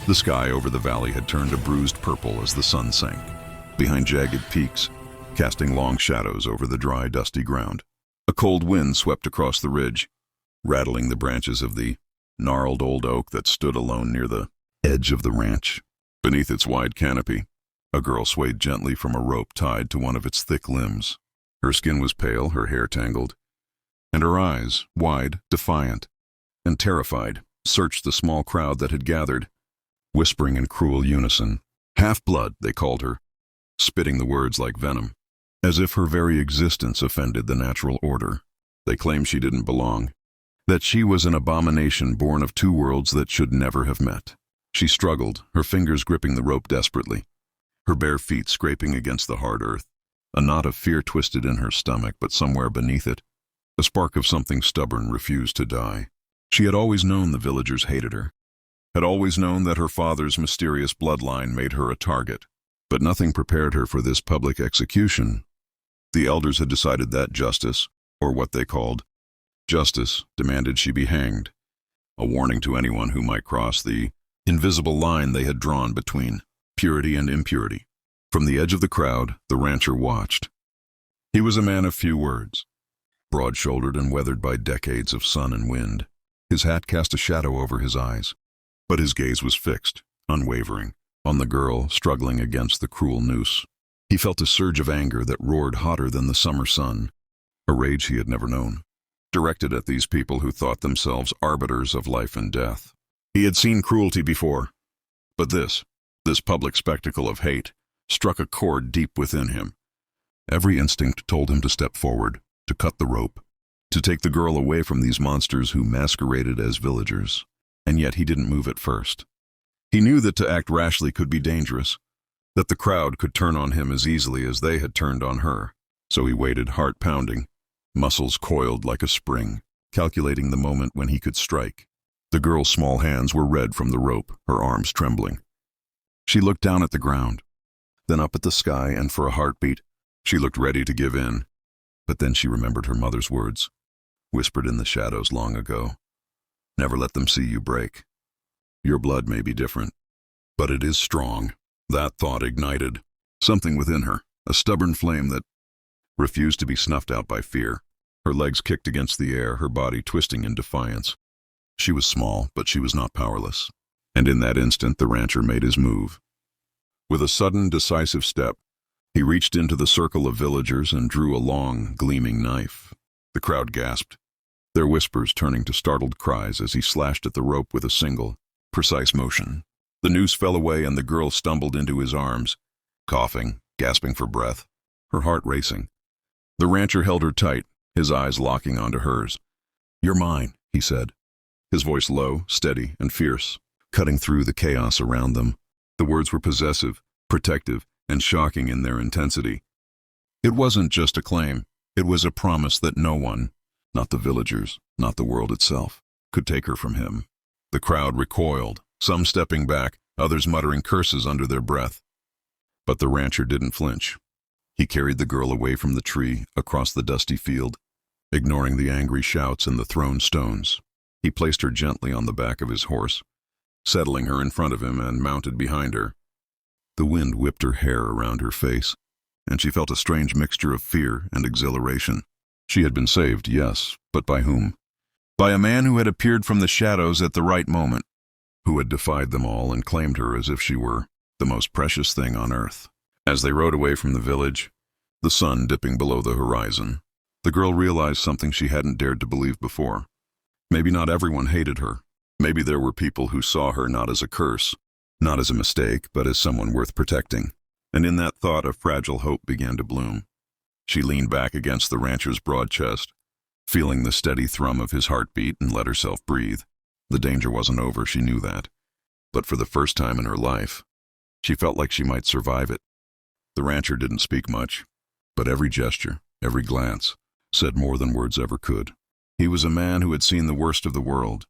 The sky over the valley had turned a bruised purple as the sun sank, behind jagged peaks, casting long shadows over the dry, dusty ground. A cold wind swept across the ridge, rattling the branches of the gnarled old oak that stood alone near the edge of the ranch. Beneath its wide canopy, a girl swayed gently from a rope tied to one of its thick limbs. Her skin was pale, her hair tangled, and her eyes, wide, defiant, and terrified, searched the small crowd that had gathered, whispering in cruel unison. Half-blood, they called her, spitting the words like venom, as if her very existence offended the natural order. They claimed she didn't belong, that she was an abomination born of two worlds that should never have met. She struggled, her fingers gripping the rope desperately, her bare feet scraping against the hard earth. A knot of fear twisted in her stomach, but somewhere beneath it, a spark of something stubborn refused to die. She had always known the villagers hated her, had always known that her father's mysterious bloodline made her a target, but nothing prepared her for this public execution. The elders had decided that justice, or what they called justice, demanded she be hanged, a warning to anyone who might cross the invisible line they had drawn between purity and impurity. From the edge of the crowd, the rancher watched. He was a man of few words, broad-shouldered and weathered by decades of sun and wind. His hat cast a shadow over his eyes, but his gaze was fixed, unwavering, on the girl struggling against the cruel noose. He felt a surge of anger that roared hotter than the summer sun, a rage he had never known, directed at these people who thought themselves arbiters of life and death. He had seen cruelty before, but this public spectacle of hate, struck a chord deep within him. Every instinct told him to step forward, to cut the rope, to take the girl away from these monsters who masqueraded as villagers. And yet he didn't move at first. He knew that to act rashly could be dangerous, that the crowd could turn on him as easily as they had turned on her. So he waited, heart pounding, muscles coiled like a spring, calculating the moment when he could strike. The girl's small hands were red from the rope, her arms trembling. She looked down at the ground, then up at the sky, and for a heartbeat, she looked ready to give in. But then she remembered her mother's words, whispered in the shadows long ago. Never let them see you break. Your blood may be different, but it is strong. That thought ignited something within her, a stubborn flame that refused to be snuffed out by fear. Her legs kicked against the air, her body twisting in defiance. She was small, but she was not powerless. And in that instant, the rancher made his move. With a sudden, decisive step, he reached into the circle of villagers and drew a long, gleaming knife. The crowd gasped, their whispers turning to startled cries as he slashed at the rope with a single, precise motion. The noose fell away and the girl stumbled into his arms, coughing, gasping for breath, her heart racing. The rancher held her tight, his eyes locking onto hers. "You're mine," he said, his voice low, steady, and fierce, cutting through the chaos around them. The words were possessive, protective, and shocking in their intensity. It wasn't just a claim, it was a promise that no one, not the villagers, not the world itself, could take her from him. The crowd recoiled, some stepping back, others muttering curses under their breath. But the rancher didn't flinch. He carried the girl away from the tree, across the dusty field, ignoring the angry shouts and the thrown stones. He placed her gently on the back of his horse, settling her in front of him and mounted behind her. The wind whipped her hair around her face, and she felt a strange mixture of fear and exhilaration. She had been saved, yes, but by whom? By a man who had appeared from the shadows at the right moment, who had defied them all and claimed her as if she were the most precious thing on earth. As they rode away from the village, the sun dipping below the horizon, the girl realized something she hadn't dared to believe before. Maybe not everyone hated her. Maybe there were people who saw her not as a curse, not as a mistake, but as someone worth protecting. And in that thought, a fragile hope began to bloom. She leaned back against the rancher's broad chest, feeling the steady thrum of his heartbeat, and let herself breathe. The danger wasn't over, she knew that. But for the first time in her life, she felt like she might survive it. The rancher didn't speak much, but every gesture, every glance, said more than words ever could. He was a man who had seen the worst of the world,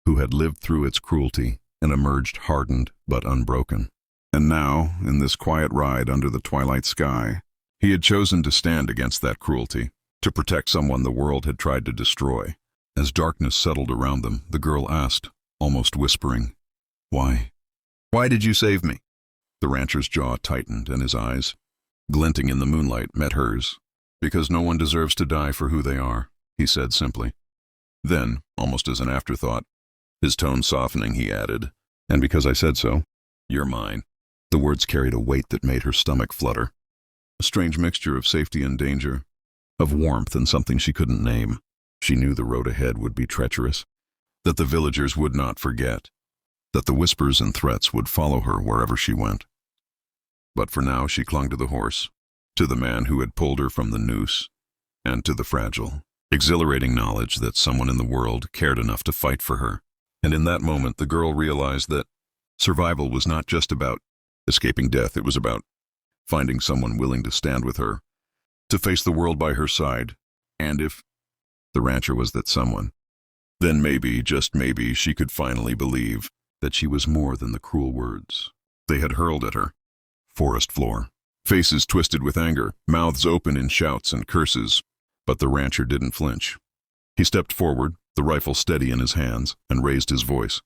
who had lived through its cruelty and emerged hardened but unbroken. And now, in this quiet ride under the twilight sky, he had chosen to stand against that cruelty, to protect someone the world had tried to destroy. As darkness settled around them, the girl asked, almost whispering, "Why? Why did you save me?" The rancher's jaw tightened and his eyes, glinting in the moonlight, met hers. "Because no one deserves to die for who they are," he said simply. Then, almost as an afterthought, his tone softening, he added, "And because I said so, you're mine." The words carried a weight that made her stomach flutter. A strange mixture of safety and danger, of warmth and something she couldn't name. She knew the road ahead would be treacherous, that the villagers would not forget, that the whispers and threats would follow her wherever she went. But for now she clung to the horse, to the man who had pulled her from the noose, and to the fragile, exhilarating knowledge that someone in the world cared enough to fight for her. And in that moment the girl realized that survival was not just about escaping death, it was about finding someone willing to stand with her, to face the world by her side. And if the rancher was that someone, then maybe, just maybe, she could finally believe that she was more than the cruel words they had hurled at her. Forest floor. Faces twisted with anger, mouths open in shouts and curses, but the rancher didn't flinch. He stepped forward, the rifle steady in his hands, and raised his voice.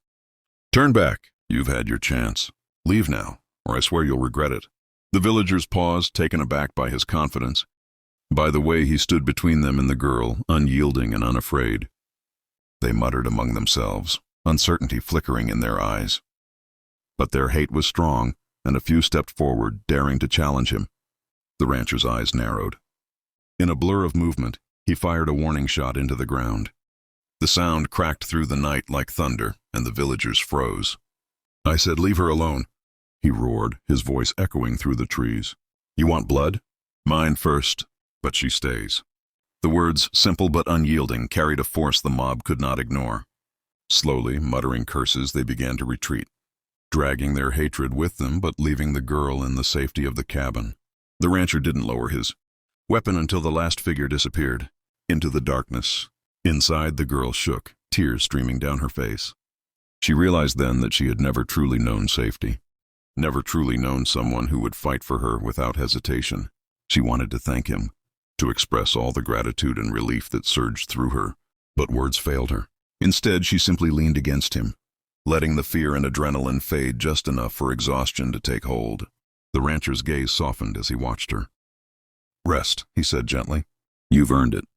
"Turn back. You've had your chance. Leave now, or I swear you'll regret it." The villagers paused, taken aback by his confidence, by the way he stood between them and the girl, unyielding and unafraid. They muttered among themselves, uncertainty flickering in their eyes. But their hate was strong, and a few stepped forward, daring to challenge him. The rancher's eyes narrowed. In a blur of movement, he fired a warning shot into the ground. The sound cracked through the night like thunder, and the villagers froze. "I said leave her alone," he roared, his voice echoing through the trees. "You want blood? Mine first, but she stays." The words, simple but unyielding, carried a force the mob could not ignore. Slowly, muttering curses, they began to retreat, dragging their hatred with them but leaving the girl in the safety of the cabin. The rancher didn't lower his weapon until the last figure disappeared into the darkness. Inside, the girl shook, tears streaming down her face. She realized then that she had never truly known safety, never truly known someone who would fight for her without hesitation. She wanted to thank him, to express all the gratitude and relief that surged through her, but words failed her. Instead, she simply leaned against him, letting the fear and adrenaline fade just enough for exhaustion to take hold. The rancher's gaze softened as he watched her. "Rest," he said gently. "You've earned it.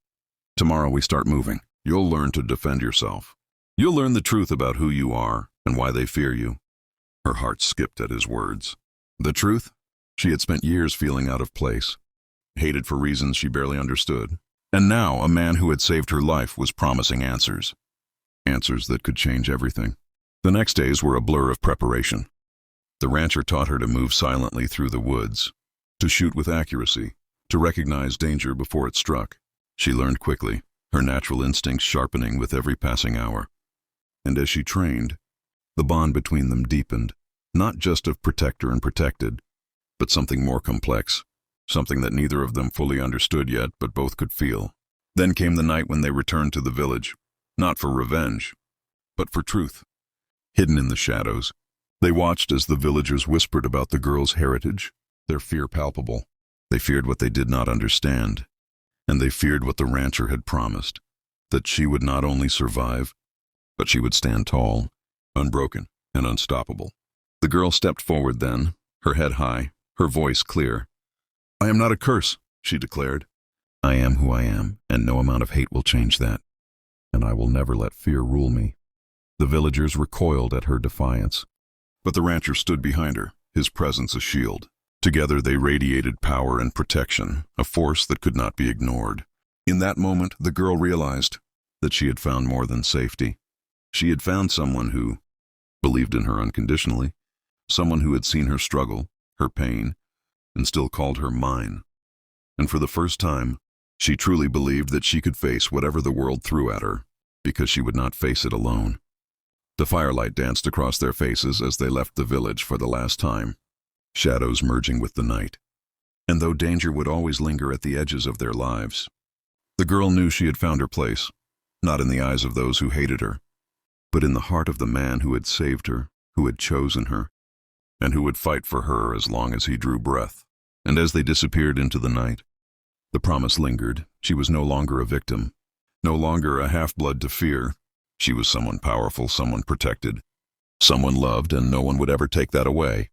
Tomorrow we start moving. You'll learn to defend yourself. You'll learn the truth about who you are and why they fear you." Her heart skipped at his words. The truth? She had spent years feeling out of place, hated for reasons she barely understood. And now a man who had saved her life was promising answers. Answers that could change everything. The next days were a blur of preparation. The rancher taught her to move silently through the woods, to shoot with accuracy, to recognize danger before it struck. She learned quickly, her natural instincts sharpening with every passing hour. And as she trained, the bond between them deepened, not just of protector and protected, but something more complex, something that neither of them fully understood yet, but both could feel. Then came the night when they returned to the village, not for revenge, but for truth. Hidden in the shadows, they watched as the villagers whispered about the girl's heritage, their fear palpable. They feared what they did not understand, and they feared what the rancher had promised, that she would not only survive, but she would stand tall, unbroken, and unstoppable. The girl stepped forward then, her head high, her voice clear. "I am not a curse," she declared. "I am who I am, and no amount of hate will change that. And I will never let fear rule me." The villagers recoiled at her defiance, but the rancher stood behind her, his presence a shield. Together they radiated power and protection, a force that could not be ignored. In that moment, the girl realized that she had found more than safety. She had found someone who believed in her unconditionally, someone who had seen her struggle, her pain, and still called her mine. And for the first time, she truly believed that she could face whatever the world threw at her, because she would not face it alone. The firelight danced across their faces as they left the village for the last time, shadows merging with the night. And though danger would always linger at the edges of their lives, the girl knew she had found her place, not in the eyes of those who hated her, but in the heart of the man who had saved her, who had chosen her, and who would fight for her as long as he drew breath. And as they disappeared into the night, the promise lingered. She was no longer a victim, no longer a half-blood to fear. She was someone powerful, someone protected, Someone loved and no one would ever take that away.